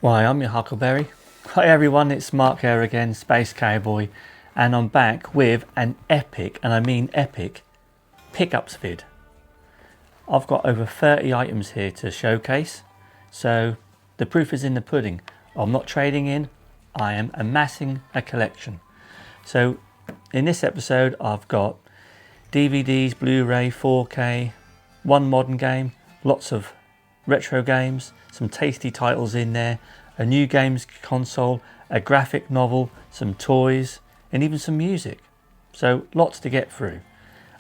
Why, I'm your Huckleberry. Hi everyone, it's Mark here again, Space Cowboy, and I'm back with an epic, and I mean epic, pickups vid. I've got over 30 items here to showcase, so the proof is in the pudding. I'm not trading in, I am amassing a collection. So in this episode I've got DVDs, Blu-ray, 4K, one modern game, lots of retro games, some tasty titles in there, a new games console, a graphic novel, some toys, and even some music. So lots to get through.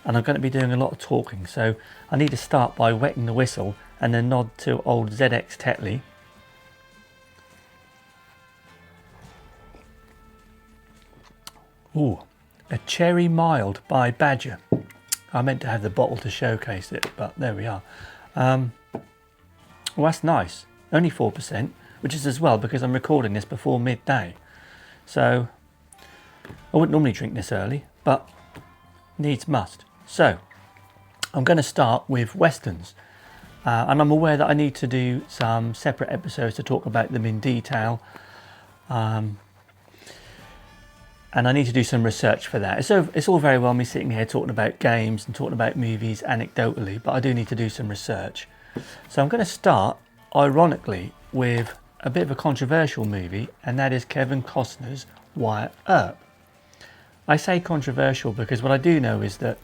And I'm going to be doing a lot of talking, so I need to start by wetting the whistle and then nod to old ZX Tetley. Ooh, a cherry mild by Badger. I meant to have the bottle to showcase it, but there we are. Well, that's nice. Only 4%, which is as well because I'm recording this before midday. So I wouldn't normally drink this early, but needs must. So I'm going to start with Westerns. And I'm aware that I need to do some separate episodes to talk about them in detail. And I need to do some research for that. It's all very well me sitting here talking about games and talking about movies anecdotally, but I do need to do some research. So I'm going to start, ironically, with a bit of a controversial movie, and that is Kevin Costner's Wyatt Earp. I say controversial because what I do know is that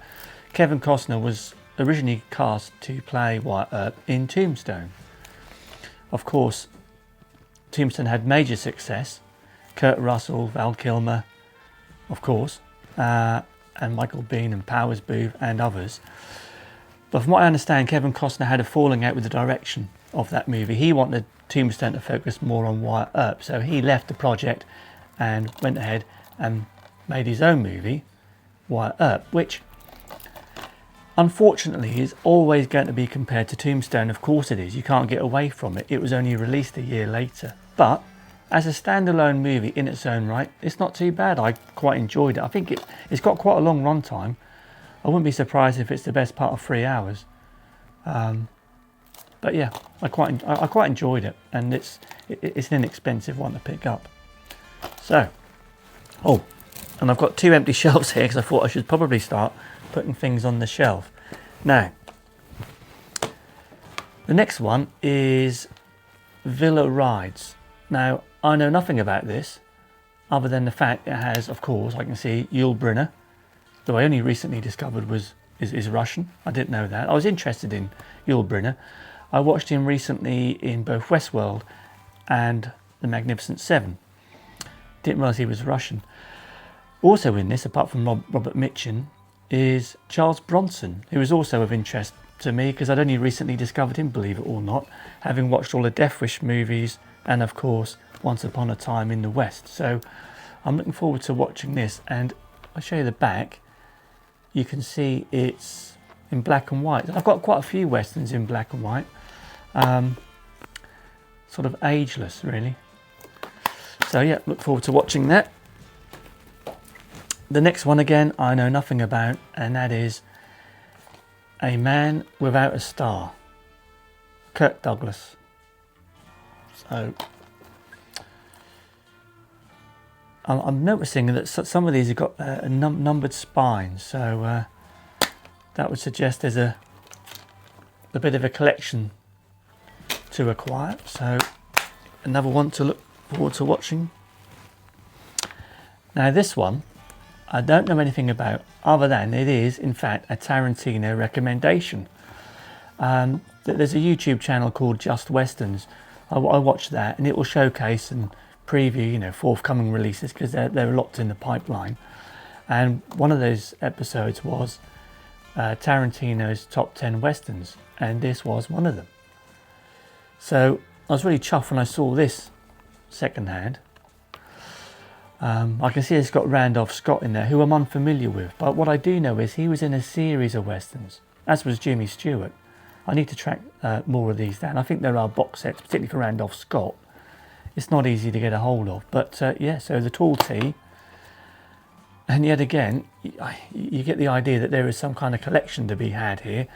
Kevin Costner was originally cast to play Wyatt Earp in Tombstone. Of course, Tombstone had major success. Kurt Russell, Val Kilmer, of course, and Michael Biehn and Powers Booth and others. But from what I understand, Kevin Costner had a falling out with the direction of that movie. He wanted Tombstone to focus more on Wyatt Earp, so he left the project and went ahead and made his own movie, Wyatt Earp, which unfortunately is always going to be compared to Tombstone. Of course it is, you can't get away from it. It was only released a year later. But as a standalone movie in its own right, it's not too bad. I quite enjoyed it. I think it's got quite a long run time. I wouldn't be surprised if it's the best part of 3 hours. But yeah, I quite enjoyed it, and it's an inexpensive one to pick up. So, oh, and I've got 2 empty shelves here because I thought I should probably start putting things on the shelf. Now, the next one is Villa Rides. Now, I know nothing about this other than the fact it has, of course, I can see Yul Brynner, who I only recently discovered is Russian. I didn't know that. I was interested in Yul Brynner. I watched him recently in both Westworld and The Magnificent Seven. Didn't realise he was Russian. Also in this, apart from Robert Mitchum, is Charles Bronson, who is also of interest to me because I'd only recently discovered him, believe it or not, having watched all the Death Wish movies and of course Once Upon a Time in the West. So I'm looking forward to watching this, and I'll show you the back. You can see it's in black and white. I've got quite a few Westerns in black and white. Sort of ageless really. So yeah, look forward to watching that. The next one again I know nothing about, and that is A Man Without a Star, Kirk Douglas. So I'm noticing that some of these have got numbered spines, so that would suggest there's a bit of a collection to acquire. So another one to look forward to watching. Now this one I don't know anything about, other than it is in fact a Tarantino recommendation. There's a YouTube channel called Just Westerns. I watch that, and it will showcase and preview, forthcoming releases, because there are lots in the pipeline. And one of those episodes was Tarantino's top 10 Westerns, and this was one of them. So I was really chuffed when I saw this secondhand. I can see it's got Randolph Scott in there, who I'm unfamiliar with, but what I do know is he was in a series of Westerns, as was Jimmy Stewart. I need to track more of these down. I think there are box sets, particularly for Randolph Scott. It's not easy to get a hold of, but yeah, so the tall T, and yet again you get the idea that there is some kind of collection to be had here.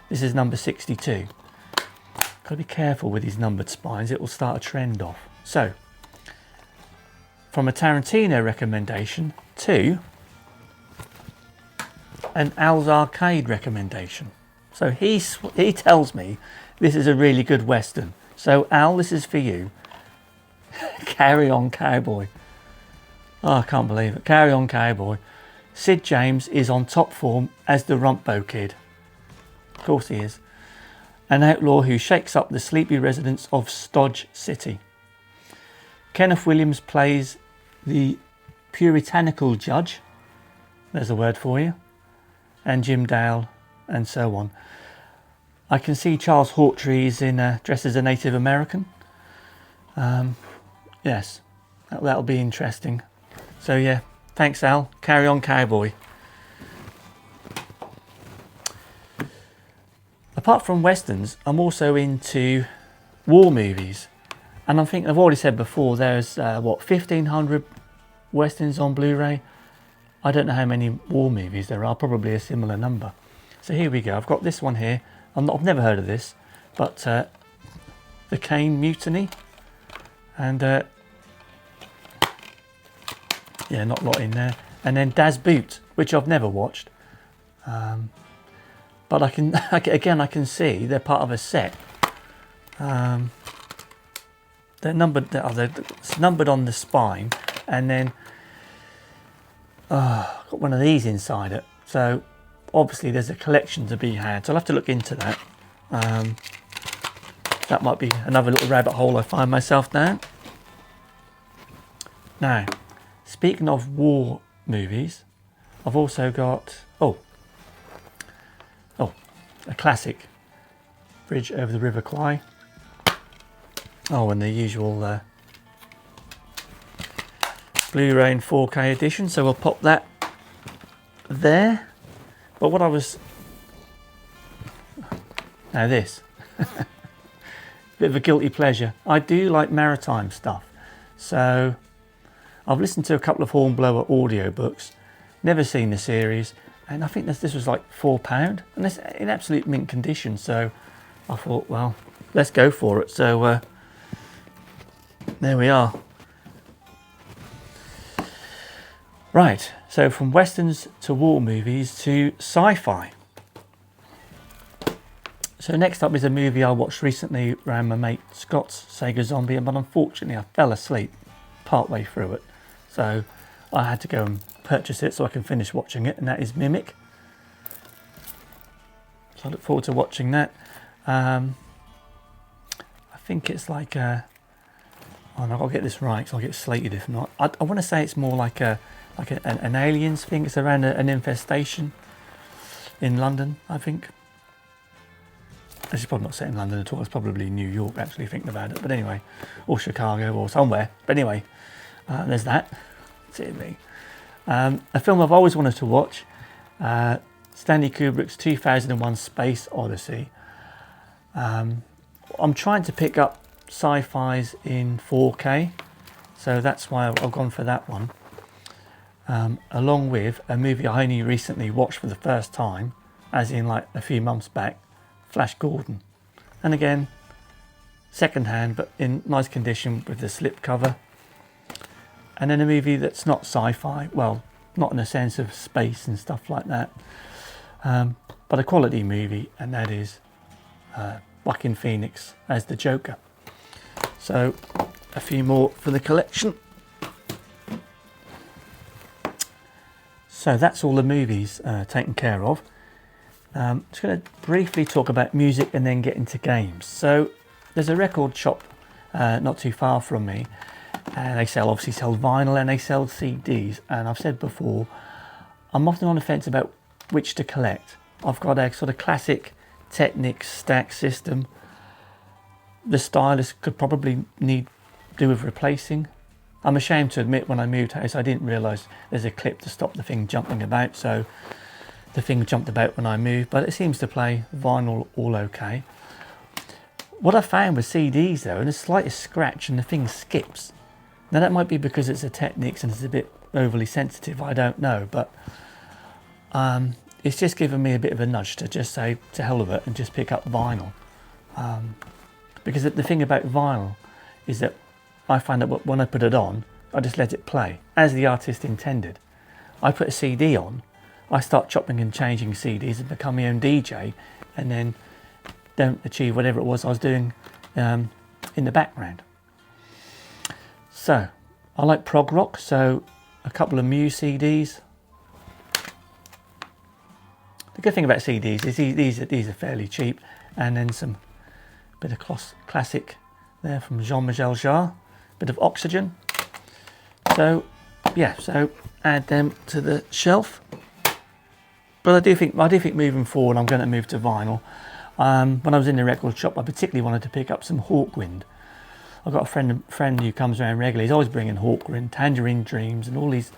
This is number 62. Got to be careful with these numbered spines, it will start a trend off. So, from a Tarantino recommendation to an Al's Arcade recommendation. So he tells me this is a really good Western. So Al, this is for you. Carry On Cowboy. Oh, I can't believe it. Carry On Cowboy. Sid James is on top form as the Rumpbo Kid. Of course he is. An outlaw who shakes up the sleepy residents of Stodge City. Kenneth Williams plays the puritanical judge. There's a word for you. And Jim Dale, and so on. I can see Charles Hawtrey is dressed as a Native American. Yes, that'll be interesting. So yeah, thanks Al. Carry On Cowboy. Apart from westerns, I'm also into war movies, and I think I've already said before there's 1,500 westerns on Blu-ray. I don't know how many war movies there are, probably a similar number. So here we go. I've got this one here. I've never heard of this, but the Caine Mutiny, and yeah, not a lot in there. And then Das Boot, which I've never watched, but I can see they're part of a set. They're numbered. It's numbered on the spine, and then got one of these inside it. So obviously there's a collection to be had. So I'll have to look into that. That might be another little rabbit hole I find myself down. Now, speaking of war movies, I've also got a classic, Bridge Over the River Kwai. Oh, and the usual Blu-ray and 4K edition. So we'll pop that there. But what I was... Now this. Bit of a guilty pleasure. I do like maritime stuff. So I've listened to a couple of Hornblower audiobooks. Never seen the series. And I think this was like £4. And it's in absolute mint condition. So I thought, well, let's go for it. So there we are. Right, so from westerns to war movies to sci-fi. So next up is a movie I watched recently around my mate Scott's Sega Zombie, but unfortunately I fell asleep partway through it. So I had to go and purchase it so I can finish watching it, and that is Mimic. So I look forward to watching that. I think it's like oh, no, I've got to get this right because I'll get slated if not. I want to say it's more like an aliens thing. It's around an infestation in London, I think. It's probably not set in London at all. It's probably New York, actually, thinking about it. But anyway, or Chicago or somewhere. But anyway, there's that. That's it, me. A film I've always wanted to watch, Stanley Kubrick's 2001 Space Odyssey. I'm trying to pick up sci-fis in 4K, so that's why I've gone for that one. Along with a movie I only recently watched for the first time, as in like a few months back, Flash Gordon. And again, second hand, but in nice condition with the slip cover. And then a movie that's not sci-fi, well, not in the sense of space and stuff like that, but a quality movie, and that is Joaquin Phoenix as the Joker. So a few more for the collection. So that's all the movies taken care of. Just going to briefly talk about music and then get into games. So there's a record shop not too far from me, and they obviously sell vinyl and they sell CDs. And I've said before, I'm often on the fence about which to collect. I've got a sort of classic Technics stack system. The stylus could probably do with replacing. I'm ashamed to admit when I moved house I didn't realise there's a clip to stop the thing jumping about, so the thing jumped about when I moved, but it seems to play vinyl all okay. What I found with CDs though, and the slightest scratch and the thing skips. Now that might be because it's a Technics and it's a bit overly sensitive, I don't know, but it's just given me a bit of a nudge to just say to hell with it and just pick up vinyl. Because the thing about vinyl is that I find that when I put it on, I just let it play as the artist intended. I put a CD on, I start chopping and changing CDs and become my own DJ, and then don't achieve whatever it was I was doing in the background. So I like prog rock, so a couple of Muse CDs. The good thing about CDs is these are fairly cheap, and then some bit of classic there from Jean-Michel Jarre, bit of Oxygen. So yeah, so add them to the shelf. But I do think moving forward, I'm going to move to vinyl. When I was in the record shop, I particularly wanted to pick up some Hawkwind. I've got a friend who comes around regularly. He's always bringing Hawkwind, Tangerine Dreams, and all these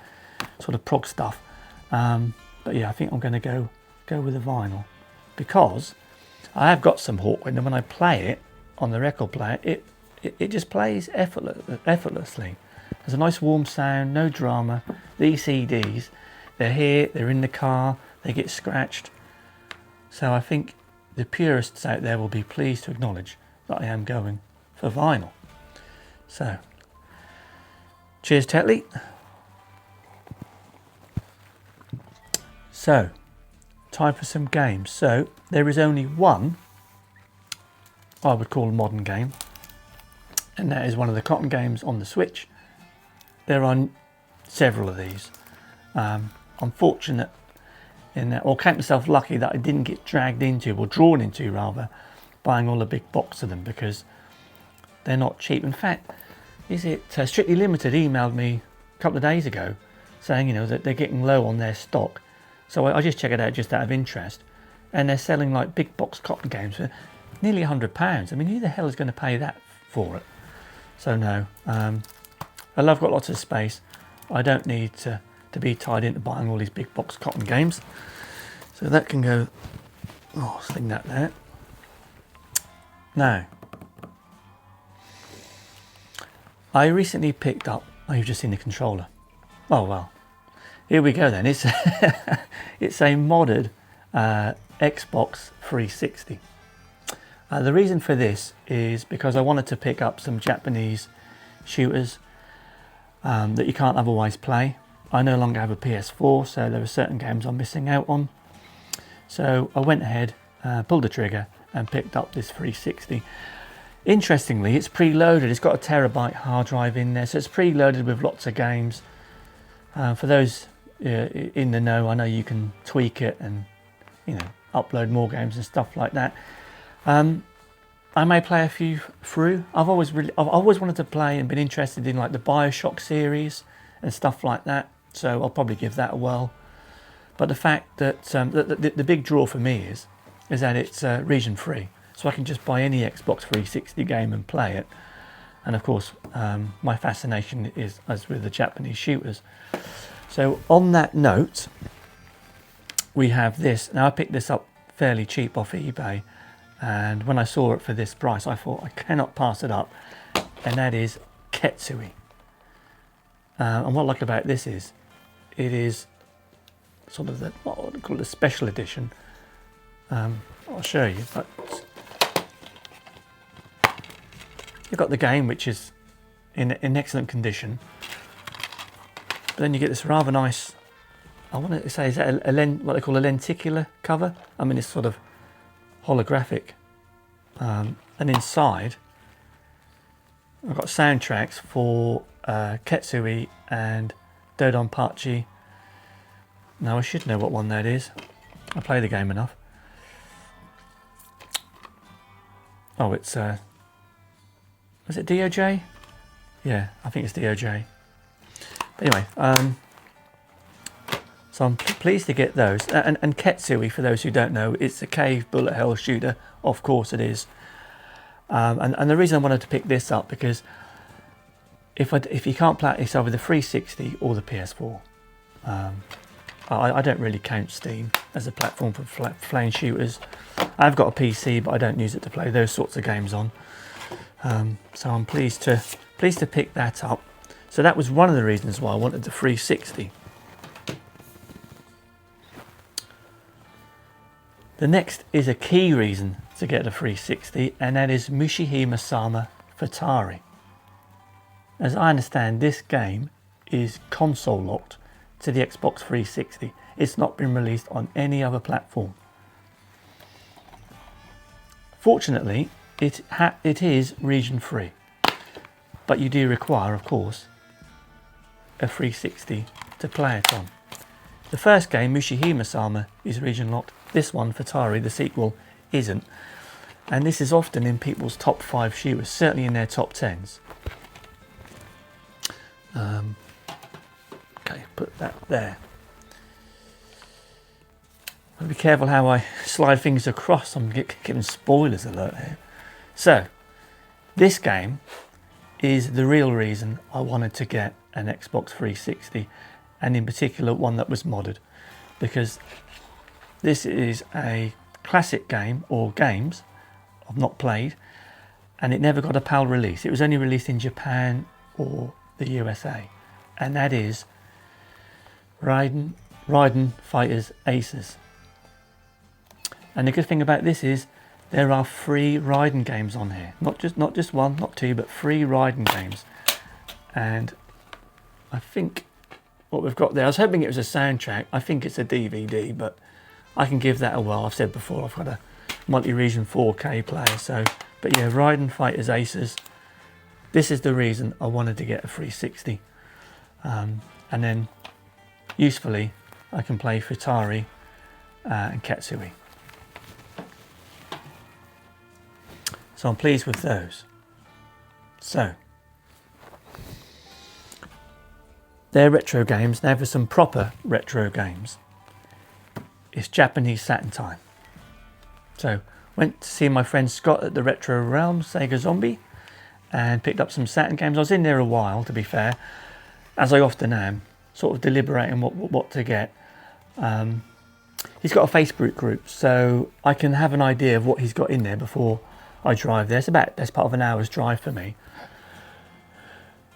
sort of prog stuff. But yeah, I think I'm going to go with the vinyl, because I have got some Hawkwind, and when I play it on the record player, it just plays effortlessly. There's a nice warm sound, no drama. These CDs, they're here, they're in the car, they get scratched. So I think the purists out there will be pleased to acknowledge that I am going for vinyl. So, cheers Tetley. So, time for some games. So, there is only one I would call a modern game, and that is one of the Cotton games on the Switch. There are several of these. I'm fortunate in that, or count myself lucky that I didn't get dragged into, or drawn into rather, buying all the big box of them, because they're not cheap. In fact, is it Strictly Limited emailed me a couple of days ago saying, you know, that they're getting low on their stock. So I just check it out just out of interest, and they're selling like big box Cotton games for nearly £100. I mean, who the hell is going to pay that for it? So no, I've got lots of space. I don't need to be tied into buying all these big box Cotton games. So that can go, oh, sling that there. Now, I recently picked up, oh, you've just seen the controller. Oh well, here we go then. It's it's a modded Xbox 360. The reason for this is because I wanted to pick up some Japanese shooters that you can't otherwise play. I no longer have a PS4, so there are certain games I'm missing out on. So I went ahead, pulled the trigger, and picked up this 360. Interestingly, it's preloaded. It's got a terabyte hard drive in there, so it's preloaded with lots of games. For those in the know, I know you can tweak it and, you know, upload more games and stuff like that. I may play a few through. I've always wanted to play and been interested in like the BioShock series and stuff like that. So I'll probably give that a whirl. But the fact that the big draw for me is that it's region free, so I can just buy any Xbox 360 game and play it. And of course, my fascination is as with the Japanese shooters. So on that note, we have this. Now I picked this up fairly cheap off eBay, and when I saw it for this price, I thought I cannot pass it up, and that is Ketsui. And what I like about this is, it is sort of what would I call it, a special edition. I'll show you, but you've got the game, which is in excellent condition. But then you get this rather nice, I want to say, is that what they call a lenticular cover? I mean, it's sort of holographic. And inside, I've got soundtracks for Ketsui and Dodonpachi. Now I should know what one that is. I play the game enough. Oh, it's was it DOJ? Yeah, I think it's DOJ. But anyway, so I'm pleased to get those. And Ketsui, for those who don't know, it's a cave bullet hell shooter. Of course it is. And the reason I wanted to pick this up, because if you can't play it yourself with the 360 or the PS4, I don't really count Steam as a platform for playing shooters. I've got a PC, but I don't use it to play those sorts of games on. So I'm pleased to pick that up. So that was one of the reasons why I wanted the 360. The next is a key reason to get a 360, and that is Mushihime-sama Futari. As I understand, this game is console locked to the Xbox 360. It's not been released on any other platform. Fortunately, it is region free, but you do require, of course, a 360 to play it on. The first game, Mushihime-sama, is region locked. This one, Futari, the sequel, isn't. And this is often in people's top 5 shooters, certainly in their top 10s. Okay, put that there. I'll be careful how I slide things across. I'm giving spoilers alert here. So, this game is the real reason I wanted to get an Xbox 360, and in particular one that was modded, because this is a classic game, or games I've not played, and it never got a PAL release. It was only released in Japan or the USA, and that is Raiden Fighters Aces. And the good thing about this is there are 3 Raiden games on here, not just one, not 2, but 3 Raiden games. And I think what we've got there, I was hoping it was a soundtrack. I think it's a DVD, but I can give that a whirl. I've said before, I've got a multi-region 4K player, so, but yeah, Raiden Fighters Aces. This is the reason I wanted to get a 360. And then, usefully, I can play Futari and Ketsui. So I'm pleased with those. So, they're retro games. Now for some proper retro games, it's Japanese Saturn time. So, went to see my friend Scott at the Retro Realm, Sega Zombie, and picked up some Saturn games. I was in there a while, to be fair, as I often am, sort of deliberating what to get. He's got a Facebook group, so I can have an idea of what he's got in there before I drive there. That's part of an hour's drive for me.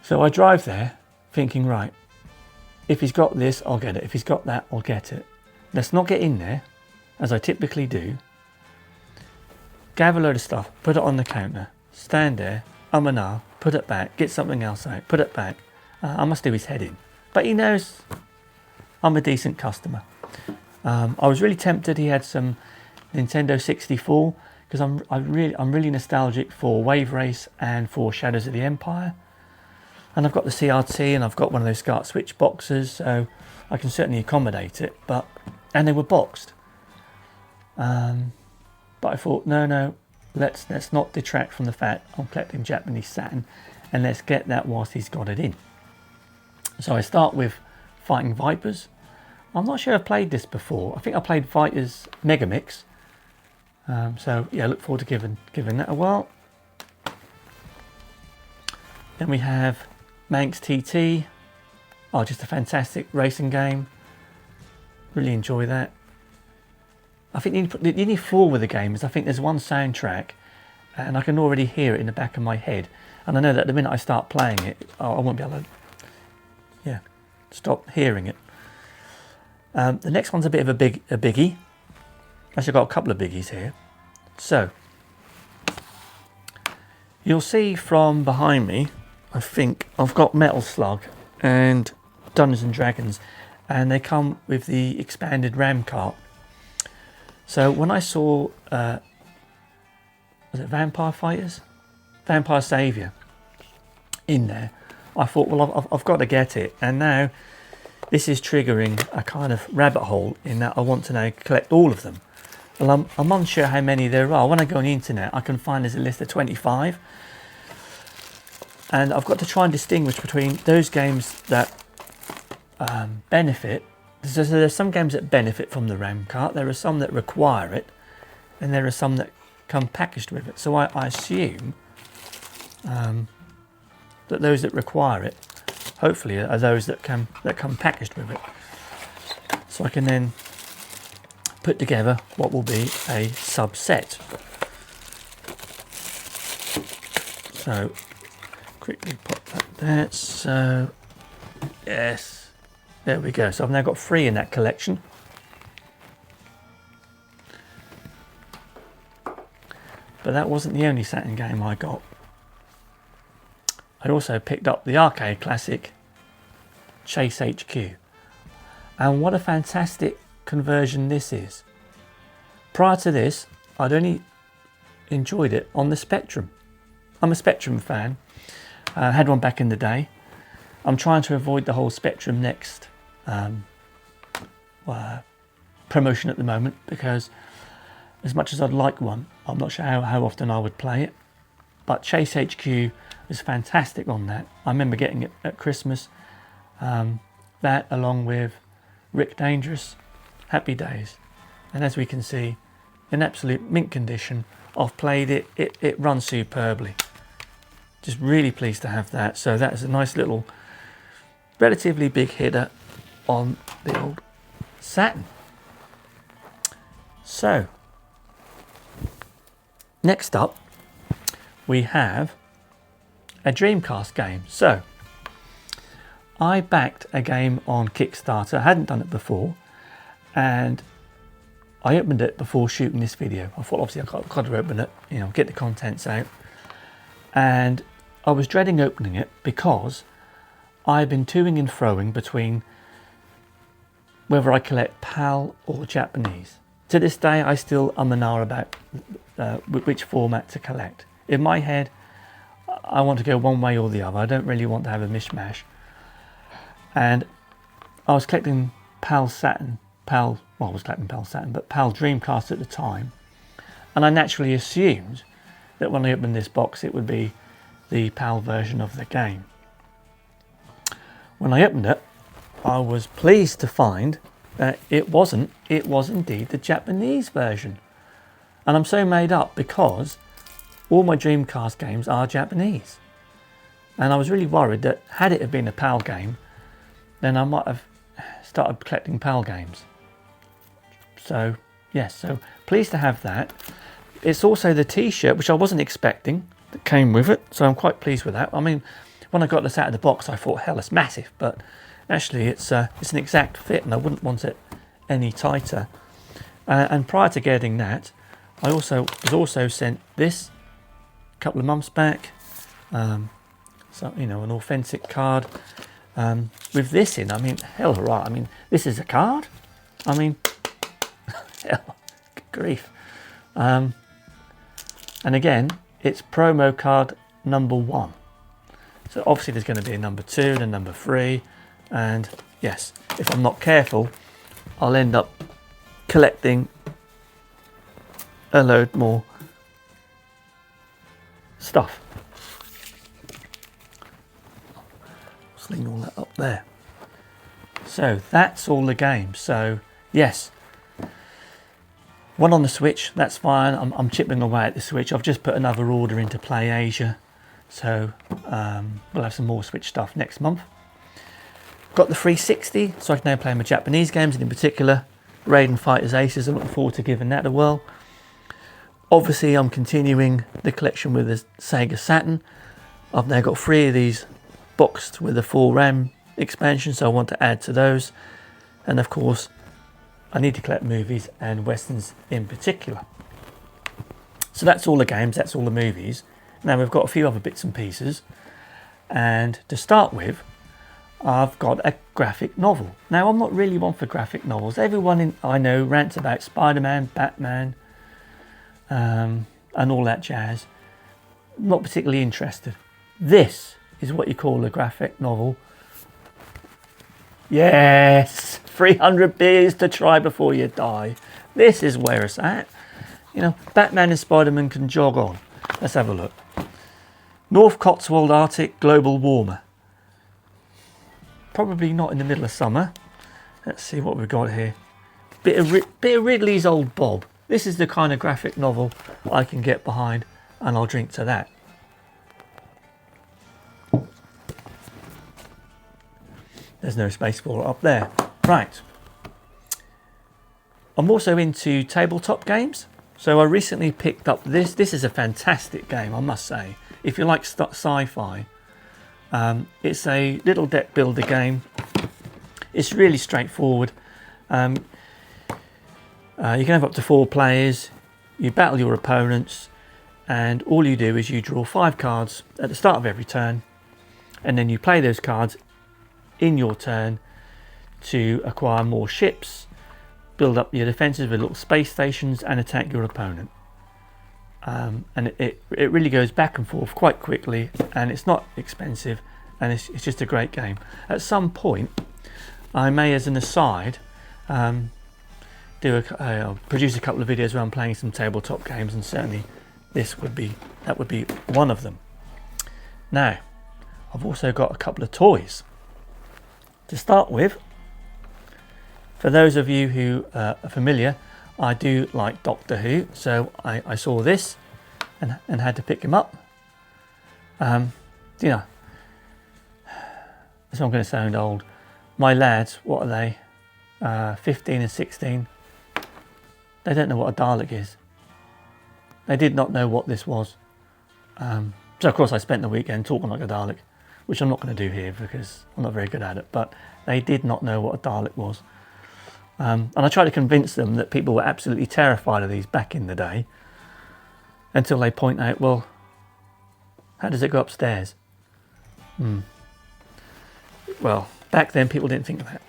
So I drive there thinking, right, if he's got this, I'll get it. If he's got that, I'll get it. Let's not get in there, as I typically do, gather a load of stuff, put it on the counter, stand there, and ah, put it back, get something else out, put it back. I must do his head in. But he knows I'm a decent customer. I was really tempted. He had some Nintendo 64, because I'm really nostalgic for Wave Race and for Shadows of the Empire, and I've got the CRT and I've got one of those SCART switch boxes, so I can certainly accommodate it. And they were boxed, but I thought no, let's not detract from the fact I'm collecting Japanese Saturn, and let's get that whilst he's got it in. So I start with Fighting Vipers. I'm not sure I've played this before. I think I played Fighters Megamix. So yeah, look forward to giving that a whirl. Then we have Manx TT. Oh, just a fantastic racing game. Really enjoy that. I think you need 4 with the games. I think there's one soundtrack, and I can already hear it in the back of my head. And I know that the minute I start playing it, I won't be able to, stop hearing it. The next one's a bit of a biggie. Actually, I've got a couple of biggies here. So, you'll see from behind me, I think, I've got Metal Slug and Dungeons and Dragons, and they come with the expanded RAM cart. So when I saw, was it Vampire Fighters? Vampire Saviour in there, I thought, well, I've got to get it. And now this is triggering a kind of rabbit hole in that I want to now collect all of them. Well, I'm unsure how many there are. When I go on the internet, I can find there's a list of 25. And I've got to try and distinguish between those games that benefit. So there's some games that benefit from the RAM cart. There are some that require it. And there are some that come packaged with it. So I assume that those that require it, hopefully, are those that come packaged with it. So I can then put together what will be a subset. So quickly pop that there. So yes, there we go. So I've now got 3 in that collection. But that wasn't the only Saturn game I got. I also picked up the arcade classic Chase HQ. And what a fantastic conversion this is. Prior to this, I'd only enjoyed it on the Spectrum. I'm a Spectrum fan. I had one back in the day. I'm trying to avoid the whole Spectrum Next promotion at the moment, because as much as I'd like one, I'm not sure how often I would play it. But Chase HQ was fantastic on that. I remember getting it at Christmas. That along with Rick Dangerous, Happy Days. And as we can see, in absolute mint condition. I've played it, it runs superbly. Just really pleased to have that. So that is a nice little, relatively big hitter on the old Saturn. So, next up, we have a Dreamcast game. So, I backed a game on Kickstarter. I hadn't done it before, and I opened it before shooting this video. I thought obviously I've got to open it, you know, get the contents out. And I was dreading opening it because I've been toing and froing between whether I collect PAL or Japanese. To this day, I still and ah about which format to collect. In my head, I want to go one way or the other. I don't really want to have a mishmash. And I was collecting PAL Saturn, I was collecting PAL Saturn, but PAL Dreamcast at the time. And I naturally assumed that when I opened this box, it would be the PAL version of the game. When I opened it, I was pleased to find that it wasn't. It was indeed the Japanese version. And I'm so made up because all my Dreamcast games are Japanese. And I was really worried that had it have been a PAL game, then I might have started collecting PAL games. So, yes, so pleased to have that. It's also the t-shirt, which I wasn't expecting, that came with it. So I'm quite pleased with that. I mean, when I got this out of the box, I thought, hell, it's massive. But actually, it's an exact fit, and I wouldn't want it any tighter. And prior to getting that, I was also sent this a couple of months back. So, you know, an authentic card with this in. I mean, hell, right. I mean, this is a card. I mean, hell, good grief. And again, it's promo card number 1. So obviously there's going to be a number 2 and a number 3. And yes, if I'm not careful, I'll end up collecting a load more stuff. Sling all that up there. So that's all the games. So yes, one on the Switch, that's fine. I'm chipping away at the Switch. I've just put another order into Play Asia. So we'll have some more Switch stuff next month. Got the 360, so I can now play my Japanese games, and in particular Raiden Fighters Aces. I'm looking forward to giving that a whirl. Obviously I'm continuing the collection with the Sega Saturn. I've now got 3 of these boxed with the 4 RAM expansion, so I want to add to those. And of course I need to collect movies and westerns in particular. So that's all the games, that's all the movies. Now we've got a few other bits and pieces, and to start with, I've got a graphic novel. Now I'm not really one for graphic novels. Everyone I know rants about Spider-Man, Batman, and all that jazz. Not particularly interested. This is what you call a graphic novel. Yes, 300 beers to try before you die. This is where it's at. You know, Batman and Spider-Man can jog on. Let's have a look. North Cotswold Arctic global warmer. Probably not in the middle of summer. Let's see what we've got here. Bit of Ridley's Old Bob. This is the kind of graphic novel I can get behind, and I'll drink to that. There's no space for it up there. Right. I'm also into tabletop games. So I recently picked up this. This is a fantastic game, I must say. If you like sci-fi, it's a little deck builder game. It's really straightforward. You can have up to 4 players. You battle your opponents, and all you do is you draw 5 cards at the start of every turn, and then you play those cards in your turn to acquire more ships, build up your defences with little space stations, and attack your opponent. And it really goes back and forth quite quickly, and it's not expensive, and it's just a great game. At some point, I may, as an aside, produce a couple of videos where I'm playing some tabletop games, and certainly that would be one of them. Now, I've also got a couple of toys to start with. For those of you who are familiar, I do like Doctor Who, so I saw this and had to pick him up. You know, so I'm going to sound old. My lads, what are they? 15 and 16. They don't know what a Dalek is. They did not know what this was. So of course I spent the weekend talking like a Dalek, which I'm not going to do here because I'm not very good at it, but they did not know what a Dalek was. And I tried to convince them that people were absolutely terrified of these back in the day, until they point out, well, how does it go upstairs? Well, back then people didn't think of that.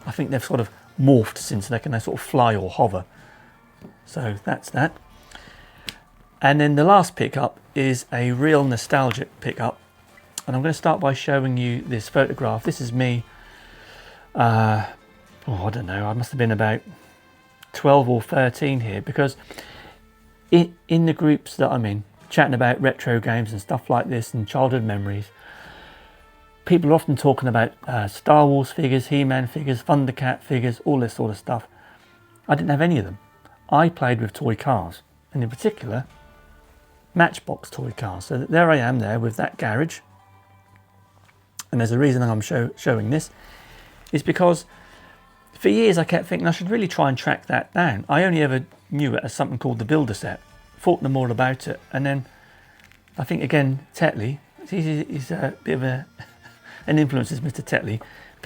I think they've sort of morphed since they can sort of fly or hover. So that's that. And then the last pickup is a real nostalgic pickup. And I'm going to start by showing you this photograph. This is me, I don't know, I must have been about 12 or 13 here, because in the groups that I'm in, chatting about retro games and stuff like this and childhood memories, people are often talking about Star Wars figures, He-Man figures, Thundercat figures, all this sort of stuff. I didn't have any of them. I played with toy cars, and in particular, Matchbox toy cars. So there I am there with that garage. And there's a reason I'm showing this. Is because for years I kept thinking I should really try and track that down. I only ever knew it as something called the Builder Set. Thought no more about it. And then I think again, Tetley, he's a bit of an influence, is Mr. Tetley,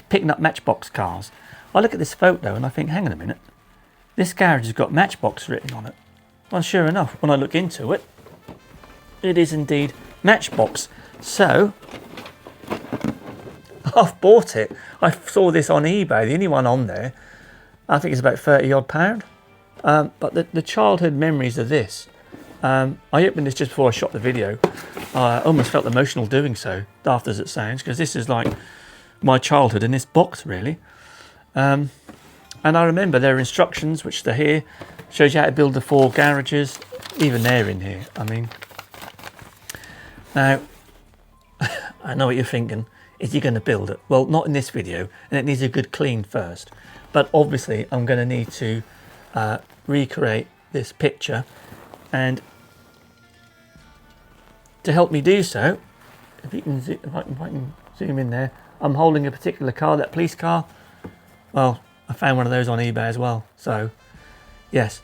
picking up Matchbox cars. I look at this photo and I think, hang on a minute, this garage has got Matchbox written on it. Well, sure enough, when I look into it, it is indeed Matchbox. So I've bought it. I saw this on eBay, the only one on there. I think it's about 30 odd pound. But the childhood memories of this, I opened this just before I shot the video. I almost felt emotional doing so, daft as it sounds, because this is like my childhood in this box, really. And I remember there are instructions, which are here, shows you how to build the 4 garages. Even they're in here. I mean, now, I know what you're thinking. Is you going to build it? Well, not in this video, and it needs a good clean first. But obviously, I'm going to need to recreate this picture, and to help me do so, if I can zoom in there, I'm holding a particular car, that police car. Well, I found one of those on eBay as well. So, yes.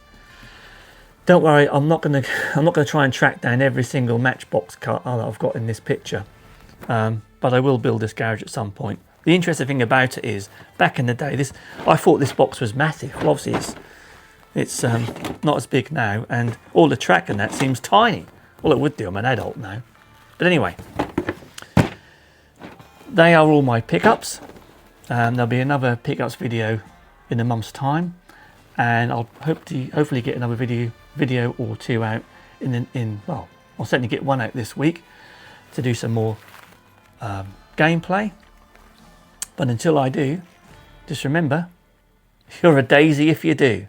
Don't worry, I'm not going to try and track down every single Matchbox car that I've got in this picture. But I will build this garage at some point. The interesting thing about it is, back in the day, I thought this box was massive. Well, obviously it's not as big now, and all the track and that seems tiny. Well, it would do. I'm an adult now. But anyway, they are all my pickups. There'll be another pickups video in a month's time, and I'll hopefully get another video or two out well, I'll certainly get one out this week to do some more gameplay. But until I do, just remember, you're a daisy if you do.